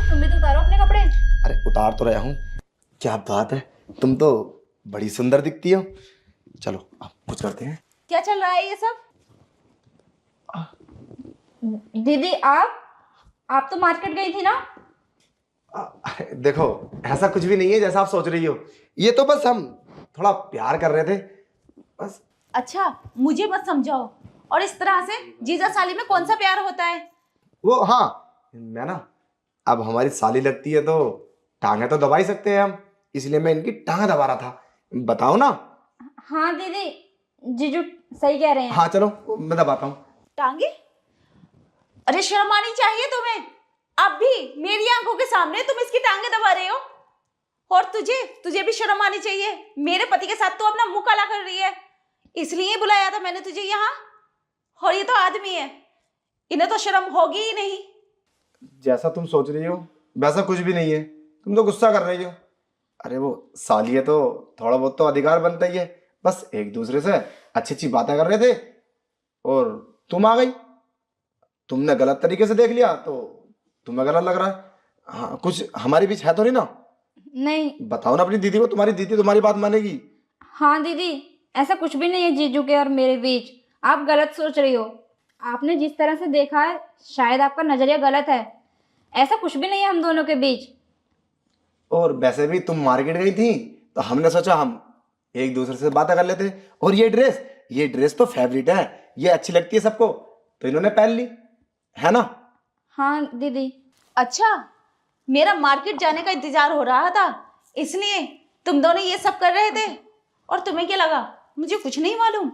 तुम भी तो उतारो अपने कपड़े। अरे उतार तो रहा हूँ। क्या बात है, तुम तो बड़ी सुंदर दिखती हो। चलो अब कुछ करते हैं। क्या चल रहा है ये सब? दीदी आप तो मार्केट गई थी ना? देखो, ऐसा कुछ भी नहीं है जैसा आप सोच रही हो। ये तो बस हम थोड़ा प्यार कर रहे थे बस। अच्छा, मुझे मत समझाओ। और इस तरह से जीजा साली में कौन सा प्यार होता है? वो हाँ, मैं ना अब हमारी साली लगती है तो टांगे तो दबा ही सकते हैं हम, इसलिए मैं इनकी टांग दबा रहा था। बताओ ना। हाँ दीदी, जीजू सही कह रहे हैं। हाँ चलो मैं दबाता हूँ। टांगे? अरे शर्म आनी चाहिए तुम्हें। अब भी मेरी आंखों के सामने तुम इसकी टांगे दबा रहे हो। और तुझे भी शर्म आनी चाहिए। मेरे पति के साथ तो अपना मुंह काला कर रही है, इसलिए बुलाया था मैंने तुझे यहाँ। और ये तो आदमी है, इन्हें तो शर्म होगी ही नहीं। जैसा तुम सोच रही हो वैसा कुछ भी नहीं है, तुम तो गुस्सा कर रही हो। अरे वो साली है तो थोड़ा बहुत तो अधिकार बनता ही है। बस एक दूसरे से अच्छी अच्छी बातें कर रहे थे और तुम आ गई। तुमने गलत तरीके से देख लिया तो तुम्हें गलत लग रहा है। हाँ, कुछ हमारे बीच है तो नहीं ना? नहीं। बताओ ना अपनी दीदी को, तुम्हारी दीदी तुम्हारी बात मानेगी। हाँ दीदी, ऐसा कुछ भी नहीं है जीजू के और मेरे बीच। आप गलत सोच रही हो। आपने जिस तरह से देखा है शायद आपका नजरिया गलत है। ऐसा कुछ भी नहीं है हम दोनों के बीच। और वैसे भी तुम मार्केट गई थी तो हमने सोचा हम एक दूसरे से बातें कर लेते। और ये ड्रेस तो फेवरेट है, ये अच्छी लगती है सबको तो इन्होंने पहन ली, है ना? हाँ दीदी। अच्छा, मेरा मार्केट जाने का इंतजार हो रहा था, इसलिए तुम दोनों ये सब कर रहे थे। और तुम्हें क्या लगा मुझे कुछ नहीं मालूम?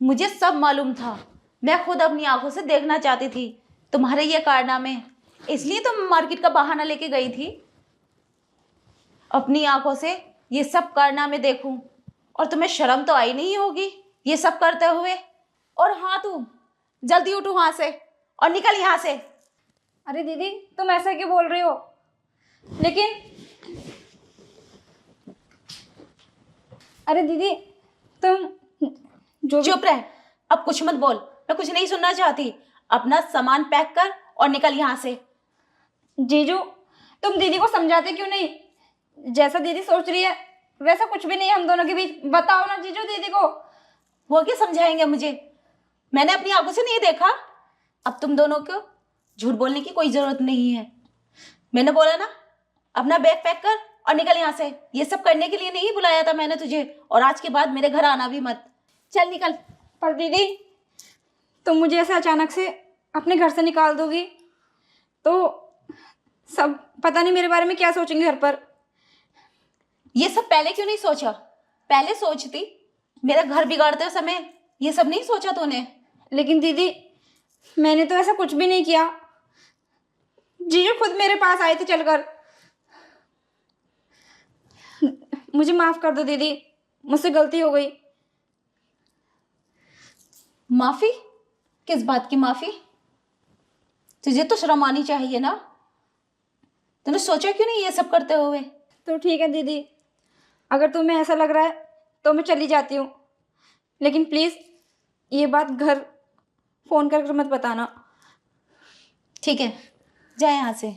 मुझे सब मालूम था। मैं खुद अपनी आंखों से देखना चाहती थी तुम्हारे ये कारनामे, इसलिए तुम मार्केट का बहाना लेके गई थी। अपनी आंखों से ये सब कारनामे देखूं और तुम्हें शर्म तो आई नहीं होगी ये सब करते हुए। और हाँ, तुम जल्दी उठो वहां से और निकल यहाँ से। अरे दीदी, तुम ऐसा क्यों बोल रही हो? लेकिन अरे दीदी, तुम जो चुप रह, अब कुछ मत बोल। मैं कुछ नहीं सुनना चाहती। अपना सामान पैक कर और निकल यहाँ से। जीजू, तुम दीदी को समझाते क्यों नहीं? जैसा दीदी सोच रही है वैसा कुछ भी नहीं है हम दोनों के बीच। बताओ ना जीजू दीदी को। वो क्या समझाएंगे मुझे? मैंने अपनी आंखों से नहीं देखा। अब तुम दोनों को झूठ बोलने की कोई जरूरत नहीं है। मैंने बोला ना, अपना बैग पैक कर और निकल यहाँ से। ये सब करने के लिए नहीं बुलाया था मैंने तुझे, और आज के बाद मेरे घर आना भी मत। चल निकल। पर दीदी, तुम मुझे ऐसे अचानक से अपने घर से निकाल दोगी तो सब पता नहीं मेरे बारे में क्या सोचेंगे घर पर। ये सब पहले क्यों नहीं सोचा? पहले सोचती। मेरा घर बिगाड़ते समय ये सब नहीं सोचा तूने? लेकिन दीदी, मैंने तो ऐसा कुछ भी नहीं किया। जीजू खुद मेरे पास आए थे चलकर। मुझे माफ कर दो दीदी, मुझसे गलती हो गई। माफी? किस बात की माफी? तुझे तो शर्म आनी चाहिए ना। तूने सोचा क्यों नहीं ये सब करते हुए? तो ठीक है दीदी, अगर तुम्हें ऐसा लग रहा है तो मैं चली जाती हूँ। लेकिन प्लीज़ ये बात घर फ़ोन कर मत बताना। ठीक है, जा यहाँ से।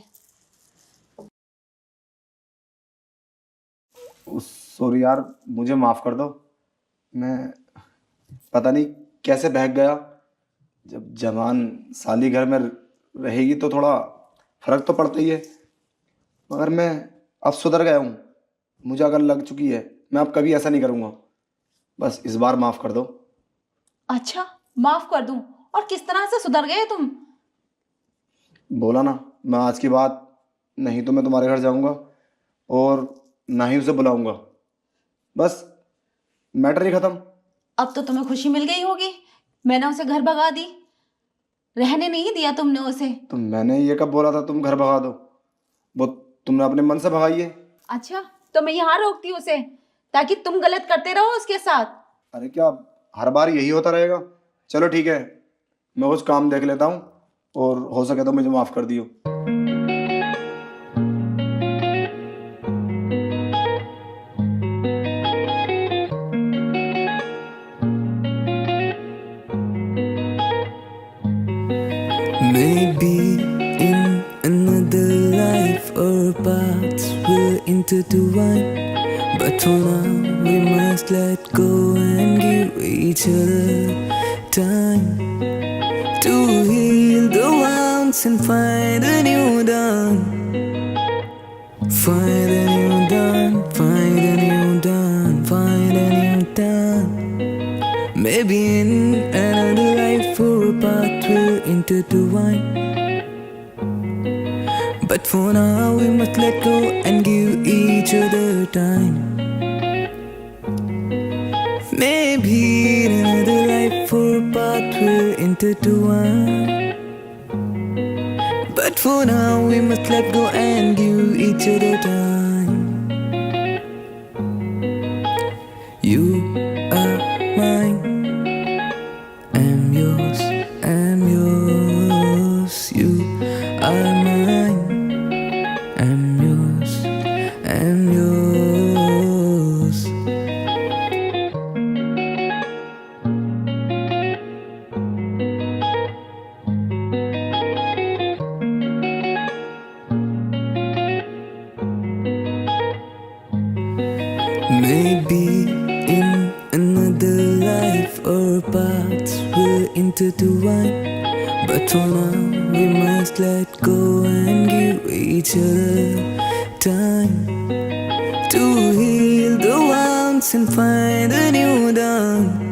सॉरी यार, मुझे माफ कर दो। मैं पता नहीं कैसे बहक गया। जब जवान साली घर में रहेगी तो थोड़ा फर्क तो पड़ता ही है, मगर मैं अब सुधर गया हूँ। मुझे अगर लग चुकी है, मैं अब कभी ऐसा नहीं करूँगा। बस इस बार माफ कर दो। अच्छा, माफ कर दूं? और किस तरह से सुधर गए तुम? बोला ना, मैं आज की बात नहीं तो मैं तुम्हारे घर जाऊँगा और ना ही उसे बुलाऊँगा। बस मैटर ही ख़त्म। अब तो तुम्हें खुशी मिल गई होगी। मैंने उसे घर भगा दी, रहने नहीं दिया तुमने उसे। तो मैंने ये कब बोला था तुम घर भगा दो? वो तुमने अपने मन से भगाई है। अच्छा, तो मैं यहाँ रोकती उसे ताकि तुम गलत करते रहो उसके साथ। अरे क्या हर बार यही होता रहेगा? चलो ठीक है, मैं कुछ काम देख लेता हूँ और हो सके तो मुझे माफ़ कर दियो। Maybe in another life or intertwined. But for now, we must let go and give each other time to heal the wounds and find a new dawn. Find a new dawn, find a new dawn, find a new dawn. Maybe in another life or path we'll intertwine. But for now we must let go and give each other time. Maybe in another life or path we'll intertwine. But for now we must let go and give each other time. You are mine, I'm yours, I'm yours. You are mine, I'm yours, I'm yours. Maybe in another life our paths will intertwine. But for now we must let go and give each other time to heal the wounds and find a new dawn.